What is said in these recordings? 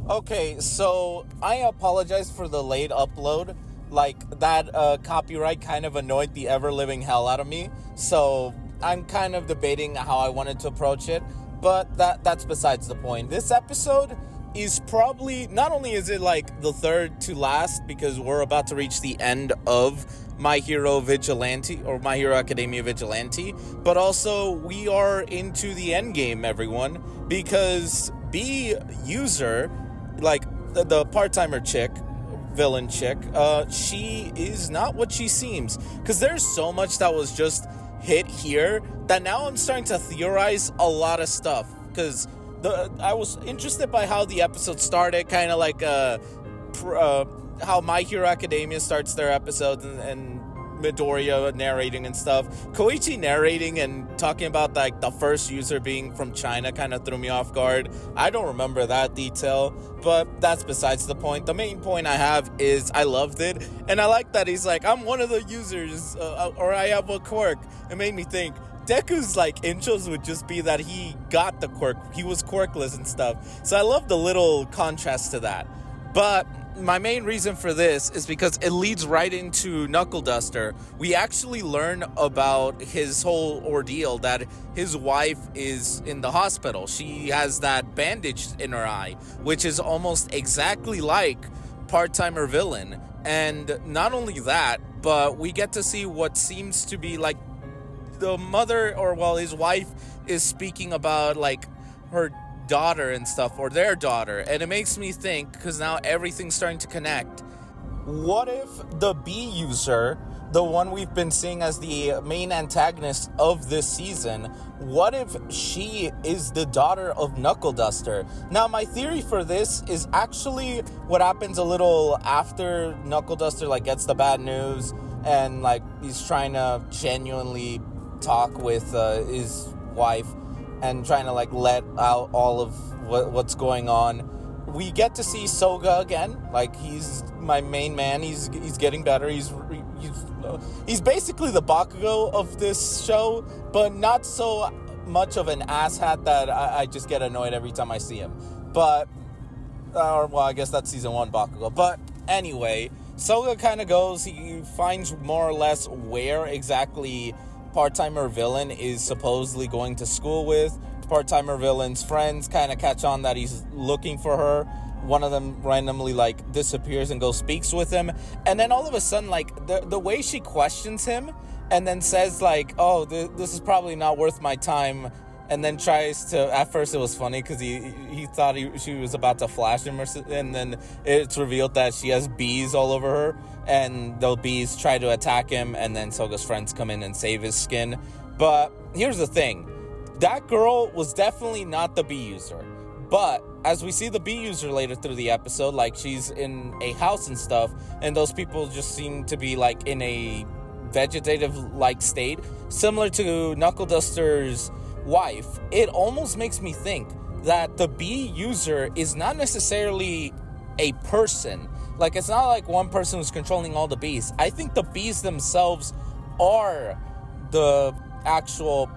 Okay, so I apologize for the late upload. Like, that copyright kind of annoyed the ever-living hell out of me. So I'm kind of debating how I wanted to approach it. But that's besides the point. This episode is probably, not only is it like the third to last, because we're about to reach the end of My Hero Vigilante, or My Hero Academia Vigilante, but also we are into the end game, everyone, because B user, like the part-timer chick, villain chick, she is not what she seems, because there's so much that was just hit here that now I'm starting to theorize a lot of stuff, because I was interested by how the episode started, kind of like how My Hero Academia starts their episodes, and Midoriya narrating and stuff. Koichi narrating and talking about like the first user being from China kind of threw me off guard. I don't remember that detail, but that's besides the point. The main point I have is I loved it, and I like that he's like, I'm one of the users, or I have a quirk. It made me think Deku's like intros would just be that he got the quirk, he was quirkless and stuff. So I love the little contrast to that. But my main reason for this is because it leads right into Knuckleduster. We actually learn about his whole ordeal, that his wife is in the hospital. She has that bandage in her eye, which is almost exactly like part-timer villain. And not only that, but we get to see what seems to be like the mother, or well, his wife is speaking about like her daughter and stuff, or their daughter, and it makes me think, because now everything's starting to connect, what if the B user, the one we've been seeing as the main antagonist of this season, what if she is the daughter of Knuckleduster? Now, my theory for this is actually what happens a little after Knuckleduster like gets the bad news, and like he's trying to genuinely talk with his wife and trying to like let out all of what's going on. We get to see Soga again. Like, he's my main man. He's getting better. He's basically the Bakugo of this show, but not so much of an asshat that I just get annoyed every time I see him. But well, I guess that's season 1 Bakugo. But anyway, Soga kind of goes. He finds more or less where exactly part-timer villain is supposedly going to school with. Part-timer villain's friends kind of catch on that he's looking for her. One of them randomly like disappears and goes speaks with him, and then all of a sudden, like the way she questions him and then says like, oh, this is probably not worth my time, and then tries to, at first it was funny because he thought she was about to flash him, and then it's revealed that she has bees all over her, and the bees try to attack him, and then Soga's friends come in and save his skin. But here's the thing, that girl was definitely not the B user, but as we see the B user later through the episode, like she's in a house and stuff, and those people just seem to be like in a vegetative like state, similar to Knuckleduster's wife. It almost makes me think that the B user is not necessarily a person. Like, it's not like one person who's controlling all the bees. I think the bees themselves are the actual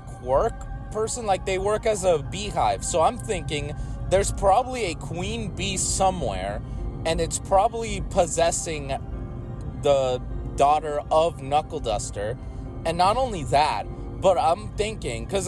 quirk person. Like, they work as a beehive. So I'm thinking there's probably a queen bee somewhere, and it's probably possessing the daughter of Knuckleduster. And not only that, but I'm thinking, because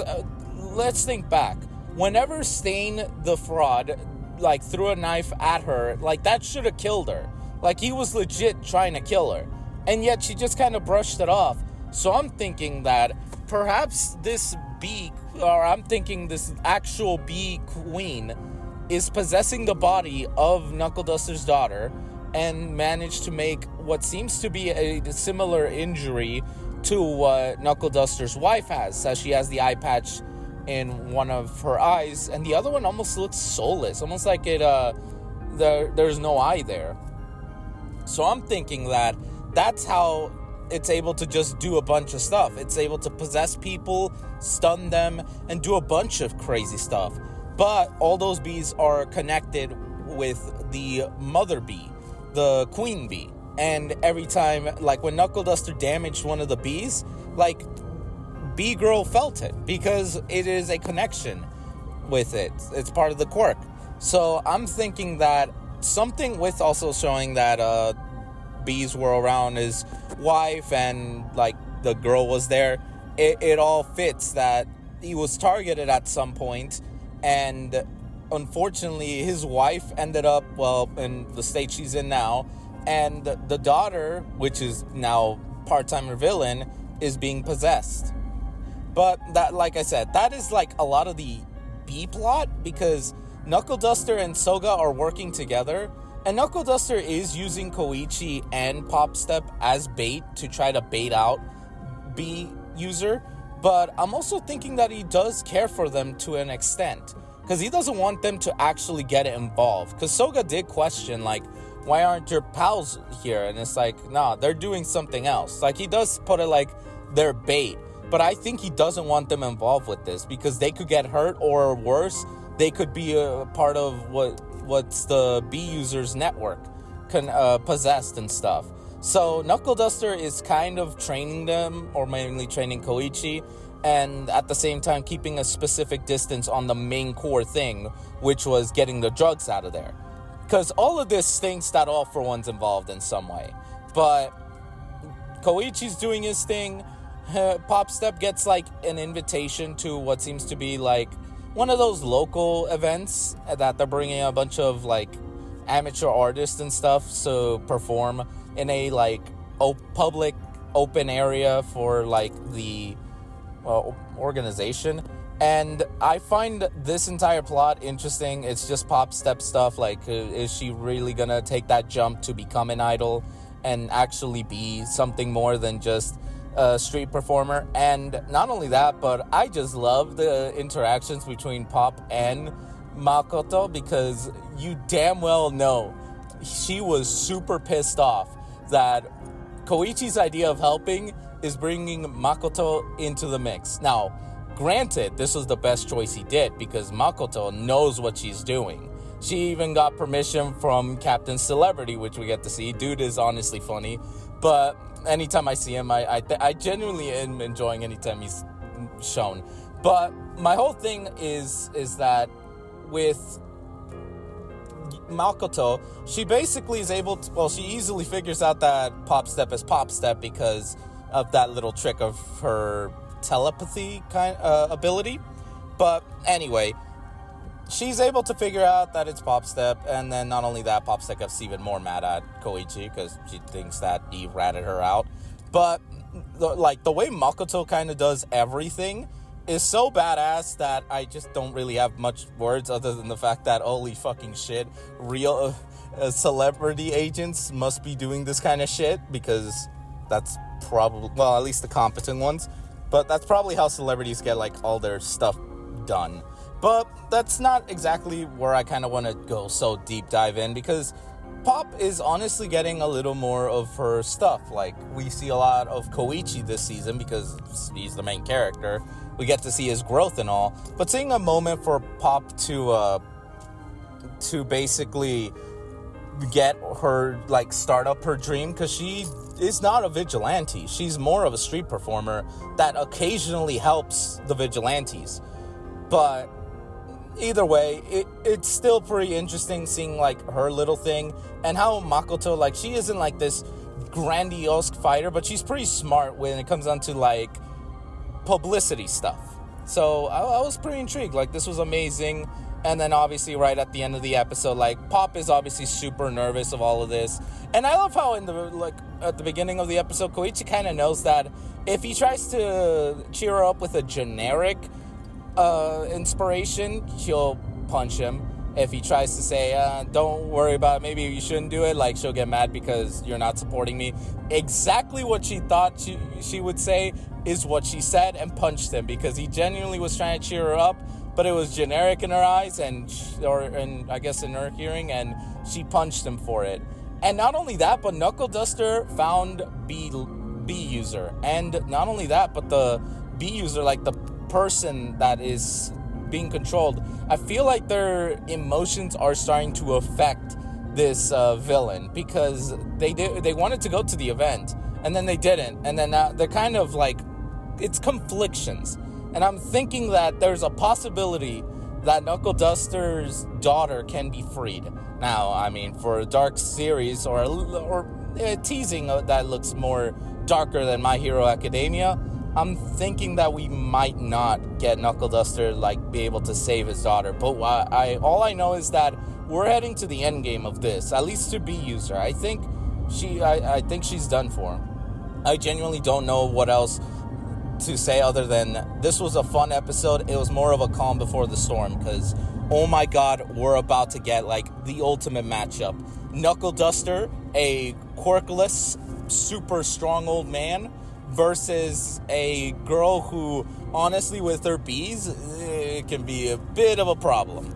let's think back. Whenever Stain the Fraud, like, threw a knife at her, like, that should have killed her. Like, he was legit trying to kill her. And yet she just kind of brushed it off. So I'm thinking that perhaps this bee, or I'm thinking this actual bee queen, is possessing the body of Knuckleduster's daughter and managed to make what seems to be a similar injury to what Knuckleduster's wife has. So she has the eye patch in one of her eyes, and the other one almost looks soulless, almost like there's no eye there. So I'm thinking that that's how it's able to just do a bunch of stuff. It's able to possess people, stun them, and do a bunch of crazy stuff. But all those bees are connected with the mother bee, the queen bee. And every time, like when Knuckleduster damaged one of the bees, like Bee Girl felt it because it is a connection with it. It's part of the quirk. So I'm thinking that something with also showing that bees were around his wife and like the girl was there, it all fits that he was targeted at some point, and unfortunately his wife ended up, well, in the state she's in now, and the daughter, which is now part-timer villain, is being possessed. But that, like I said, that is like a lot of the B plot, because Knuckleduster and Soga are working together, and Knuckleduster is using Koichi and Popstep as bait to try to bait out B user. But I'm also thinking that he does care for them to an extent, because he doesn't want them to actually get involved. Because Soga did question, like, why aren't your pals here? And it's like, nah, they're doing something else. Like, he does put it like they're bait. But I think he doesn't want them involved with this, because they could get hurt, or worse, they could be a part of what's the B users network, possessed and stuff. So Knuckleduster is kind of training them, or mainly training Koichi, and at the same time keeping a specific distance on the main core thing, which was getting the drugs out of there. Because all of this stinks that All For One's involved in some way. But Koichi's doing his thing. Popstep gets like an invitation to what seems to be like one of those local events that they're bringing a bunch of like amateur artists and stuff to perform in a like public open area for like the organization. And I find this entire plot interesting. It's just Popstep stuff, like is she really gonna take that jump to become an idol and actually be something more than just a street performer? And not only that, but I just love the interactions between Pop and Makoto, because you damn well know she was super pissed off that Koichi's idea of helping is bringing Makoto into the mix. Now, granted, this was the best choice he did, because Makoto knows what she's doing. She even got permission from Captain Celebrity, which we get to see. Dude is honestly funny, but anytime I see him, I genuinely am enjoying anytime he's shown. But my whole thing is that with Makoto, she basically is able to, well, she easily figures out that Popstep is Popstep because of that little trick of her telepathy kind ability. But anyway, she's able to figure out that it's Popstep, and then not only that, Popstep gets even more mad at Koichi because she thinks that he ratted her out. But the way Makoto kind of does everything is so badass that I just don't really have much words other than the fact that holy fucking shit, real celebrity agents must be doing this kind of shit, because that's probably, well, at least the competent ones, but that's probably how celebrities get like all their stuff done. But that's not exactly where I kind of want to go so deep dive in, because Pop is honestly getting a little more of her stuff. Like, we see a lot of Koichi this season because he's the main character. We get to see his growth and all. But seeing a moment for Pop to basically get her, like, start up her dream, because she is not a vigilante. She's more of a street performer that occasionally helps the vigilantes. But either way, it's still pretty interesting seeing like her little thing, and how Makoto, like, she isn't like this grandiose fighter, but she's pretty smart when it comes down to like publicity stuff. So I was pretty intrigued. Like, this was amazing. And then obviously right at the end of the episode, like, Pop is obviously super nervous of all of this. And I love how at the beginning of the episode, Koichi kind of knows that if he tries to cheer her up with a generic inspiration, she'll punch him. If he tries to say, don't worry about it, maybe you shouldn't do it, like, she'll get mad because you're not supporting me. Exactly what she thought she would say is what she said, and punched him, because he genuinely was trying to cheer her up, but it was generic in her eyes, and I guess in her hearing, and she punched him for it. And not only that, but Knuckleduster found B user, and not only that, but the B user, like the person that is being controlled, I feel like their emotions are starting to affect this villain, because they wanted to go to the event and then they didn't, and then they're kind of like, it's conflictions. And I'm thinking that there's a possibility that Knuckleduster's daughter can be freed. Now, I mean, for a dark series or teasing that looks more darker than My Hero Academia, I'm thinking that we might not get Knuckleduster be able to save his daughter. But all I know is that we're heading to the end game of this, at least to B-User. I think she's done for. I genuinely don't know what else to say other than this was a fun episode. It was more of a calm before the storm because, oh my god, we're about to get the ultimate matchup. Knuckleduster, a quirkless, super strong old man, versus a girl who, honestly, with her bees, it can be a bit of a problem.